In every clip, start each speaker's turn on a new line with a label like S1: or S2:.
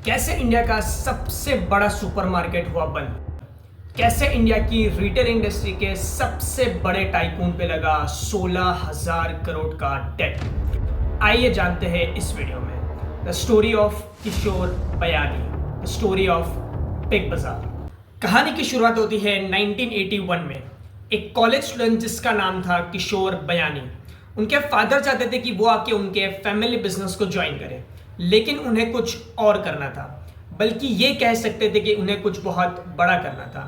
S1: कैसे इंडिया का सबसे बड़ा सुपरमार्केट हुआ बंद, कैसे इंडिया की रिटेल इंडस्ट्री के सबसे बड़े टाइकून पे लगा 16,000 करोड़ का डेट। आइए जानते हैं इस वीडियो में द स्टोरी ऑफ किशोर बयानी, द स्टोरी ऑफ बिग बाजार। कहानी की शुरुआत होती है 1981 में। एक कॉलेज स्टूडेंट जिसका नाम था किशोर बयानी, उनके फादर चाहते थे कि वो आके उनके फैमिली बिजनेस को ज्वाइन करें, लेकिन उन्हें कुछ और करना था, बल्कि ये कह सकते थे कि उन्हें कुछ बहुत बड़ा करना था।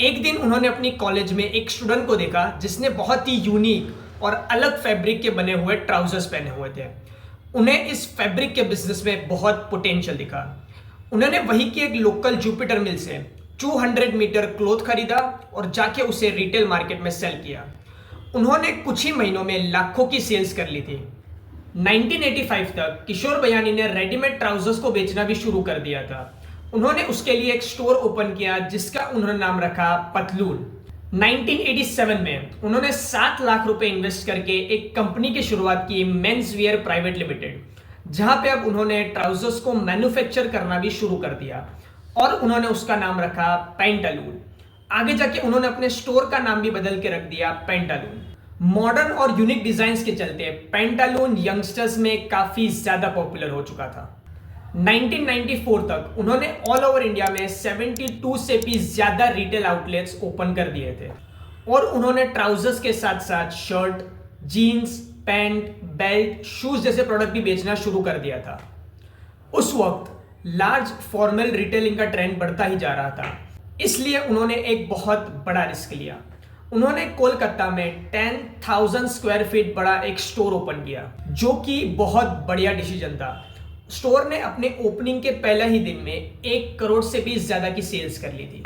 S1: एक दिन उन्होंने अपनी कॉलेज में एक स्टूडेंट को देखा जिसने बहुत ही यूनिक और अलग फैब्रिक के बने हुए ट्राउजर्स पहने हुए थे। उन्हें इस फैब्रिक के बिजनेस में बहुत पोटेंशियल दिखा। उन्होंने वहीं की एक लोकल जुपिटर मिल से 200 मीटर क्लोथ खरीदा और जाके उसे रिटेल मार्केट में सेल किया। उन्होंने कुछ ही महीनों में लाखों की सेल्स कर ली थी। 1985 तक किशोर बयानी ने रेडीमेड ट्राउजर्स को बेचना भी शुरू कर दिया था। उन्होंने उसके लिए एक स्टोर ओपन किया जिसका उन्होंने नाम रखा पतलून। 1987 में उन्होंने 7 लाख रुपए इन्वेस्ट करके एक कंपनी की शुरुआत की, मेंस वियर प्राइवेट लिमिटेड, जहां पे अब उन्होंने ट्राउजर्स को मैन्युफैक्चर करना भी शुरू कर दिया और उन्होंने उसका नाम रखा पेंटालून। आगे जाके उन्होंने अपने स्टोर का नाम भी बदल के रख दिया पेंटालून। मॉडर्न और यूनिक डिजाइन्स के चलते पेंटालून यंगस्टर्स में काफी ज्यादा पॉपुलर हो चुका था। 1994 तक उन्होंने ऑल ओवर इंडिया में 72 से भी ज्यादा रिटेल आउटलेट्स ओपन कर दिए थे और उन्होंने ट्राउजर्स के साथ साथ shirt, jeans, pant, belt, shoes जैसे प्रोडक्ट भी बेचना शुरू कर दिया था। उस वक्त लार्ज फॉर्मल रिटेलिंग का ट्रेंड बढ़ता ही जा रहा था, इसलिए उन्होंने एक बहुत बड़ा रिस्क लिया। उन्होंने कोलकाता में 10,000 स्क्वायर फीट बड़ा एक स्टोर ओपन किया, जो कि बहुत बढ़िया डिसीजन था। स्टोर ने अपने ओपनिंग के पहले ही दिन में 1 करोड़ से भी ज्यादा की सेल्स कर ली थी।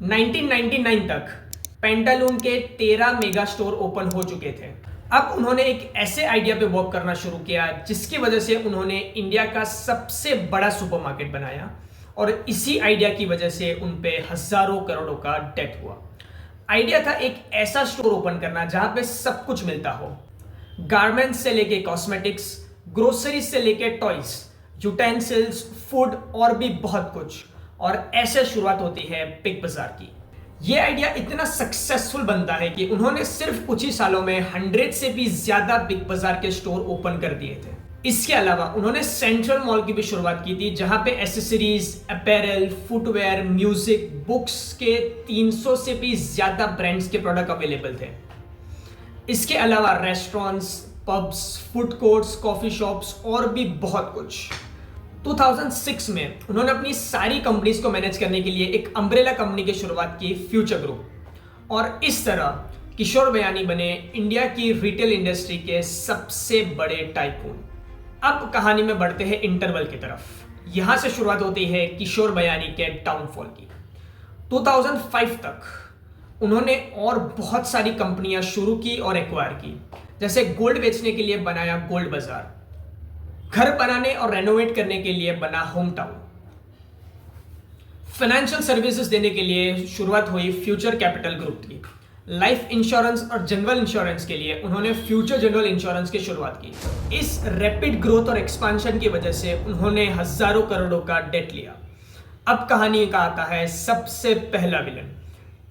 S1: 1999 तक पेंटालून के 13 मेगा स्टोर ओपन हो चुके थे। अब उन्होंने एक ऐसे आइडिया पे वर्क करना शुरू किया जिसकी वजह से उन्होंने इंडिया का सबसे बड़ा सुपरमार्केट बनाया और इसी आइडिया की वजह से उन पे हजारों करोड़ों का डेट हुआ। आइडिया था एक ऐसा स्टोर ओपन करना जहां पे सब कुछ मिलता हो, गारमेंट्स से लेके कॉस्मेटिक्स, ग्रोसरीज से लेके टॉयज, यूटेंसिल्स, फूड और भी बहुत कुछ। और ऐसे शुरुआत होती है बिग बाजार की। ये आइडिया इतना सक्सेसफुल बनता है कि उन्होंने सिर्फ कुछ ही सालों में 100 से भी ज्यादा बिग बाजार के स्टोर ओपन कर दिए थे। इसके अलावा उन्होंने सेंट्रल मॉल की भी शुरुआत की थी, जहां पे accessories, apparel, footwear, music, books के 300 से भी ज्यादा ब्रांड्स के प्रोडक्ट अवेलेबल थे। इसके अलावा restaurants, pubs, food courts, coffee shops और भी बहुत कुछ। 2006 में उन्होंने अपनी सारी कंपनीज को मैनेज करने के लिए एक अम्ब्रेला कंपनी की शुरुआत की, फ्यूचर ग्रुप। और इस तरह किशोर बयानी बने इंडिया की रिटेल इंडस्ट्री के सबसे बड़े टाइकून। अब कहानी में बढ़ते हैं इंटरवल की तरफ। यहां से शुरुआत होती है किशोर बयानी के डाउनफॉल की। 2005 तक उन्होंने और बहुत सारी कंपनियां शुरू की और एक्वायर की, जैसे गोल्ड बेचने के लिए बनाया गोल्ड बाजार, घर बनाने और रेनोवेट करने के लिए बना होम टाउन, फाइनेंशियल सर्विसेज देने के लिए शुरुआत हुई फ्यूचर कैपिटल ग्रुप की, लाइफ इंश्योरेंस और जनरल इंश्योरेंस के लिए उन्होंने फ्यूचर जनरल इंश्योरेंस की शुरुआत की। इस रैपिड ग्रोथ और एक्सपांशन की वजह से उन्होंने हजारों करोड़ों का डेट लिया। अब कहानी का आता है सबसे पहला villain,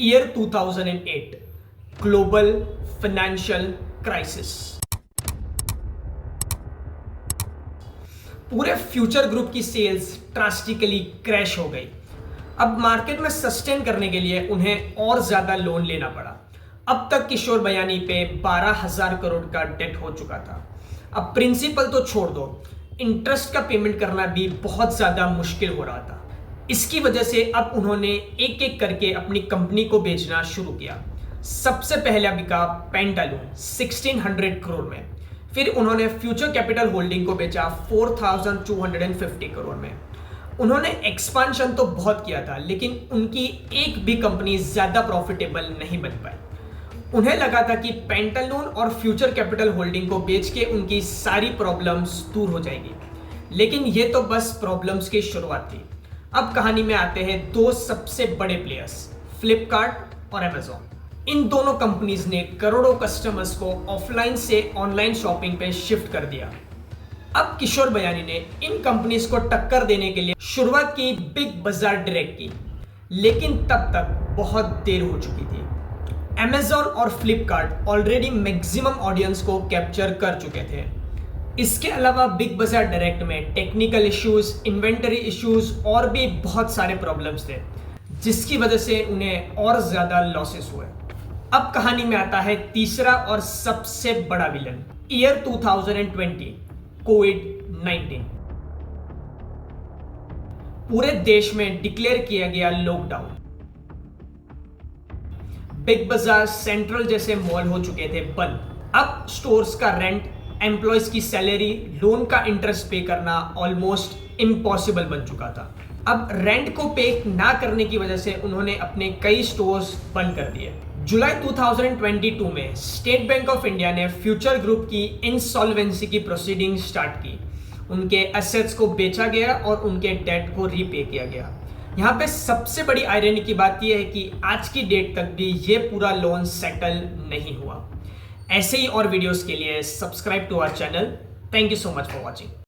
S1: year 2008, global financial crisis. पूरे फ्यूचर ग्रुप की सेल्स ड्रास्टिकली क्रैश हो गई। अब मार्केट में सस्टेन करने के लिए उन्हें और ज्यादा लोन लेना पड़ा। अब तक किशोर बयानी पे 12,000 करोड़ का डेट हो चुका था। अब प्रिंसिपल तो छोड़ दो, इंटरेस्ट का पेमेंट करना भी बहुत ज्यादा मुश्किल हो रहा था। इसकी वजह से अब उन्होंने एक एक करके अपनी कंपनी को बेचना शुरू किया। सबसे पहले बिका पेंटालून 1600 करोड़ में। फिर उन्होंने फ्यूचर कैपिटल होल्डिंग को बेचा 4250 करोड़ में। उन्होंने एक्सपांशन तो बहुत किया था, लेकिन उनकी एक भी कंपनी ज्यादा प्रॉफिटेबल नहीं बन पाई। उन्हें लगा था कि पेंटालून और फ्यूचर कैपिटल होल्डिंग को बेच के उनकी सारी प्रॉब्लम्स दूर हो जाएगी, लेकिन ये तो बस प्रॉब्लम्स की शुरुआत थी। अब कहानी में आते हैं दो सबसे बड़े प्लेयर्स, फ्लिपकार्ट और अमेजॉन। इन दोनों कंपनीज ने करोड़ों कस्टमर्स को ऑफलाइन से ऑनलाइन शॉपिंग पे शिफ्ट कर दिया। अब किशोर बयानी ने इन कंपनीज को टक्कर देने के लिए शुरुआत की बिग बाजार डायरेक्ट की, लेकिन तब तक बहुत देर हो चुकी थी। Amazon और फ्लिपकार्ट ऑलरेडी मैक्सिमम ऑडियंस को कैप्चर कर चुके थे। इसके अलावा बिग बाजार डायरेक्ट में टेक्निकल इश्यूज, इन्वेंटरी इश्यूज और भी बहुत सारे प्रॉब्लम्स थे, जिसकी वजह से उन्हें और ज्यादा लॉसेस हुए। अब कहानी में आता है तीसरा और सबसे बड़ा विलन, ईयर 2020, कोविड-19। पूरे देश में डिक्लेयर किया गया लॉकडाउन। बिग बाजार, सेंट्रल जैसे मॉल हो चुके थे बंद। अब स्टोर्स का रेंट, एम्प्लॉयज की सैलरी, लोन का इंटरेस्ट पे करना ऑलमोस्ट इम्पॉसिबल बन चुका था। अब रेंट को पे ना करने की वजह से उन्होंने अपने कई स्टोर्स बंद कर दिए। जुलाई 2022 में स्टेट बैंक ऑफ इंडिया ने फ्यूचर ग्रुप की इंसॉल्वेंसी की प्रोसीडिंग स्टार्ट की। उनके एसेट्स को बेचा गया और उनके डेट को रीपे किया गया। यहाँ पे सबसे बड़ी आयरनी की बात यह है कि आज की डेट तक भी ये पूरा लोन सेटल नहीं हुआ। ऐसे ही और वीडियोस के लिए subscribe to our channel. Thank you so much for watching.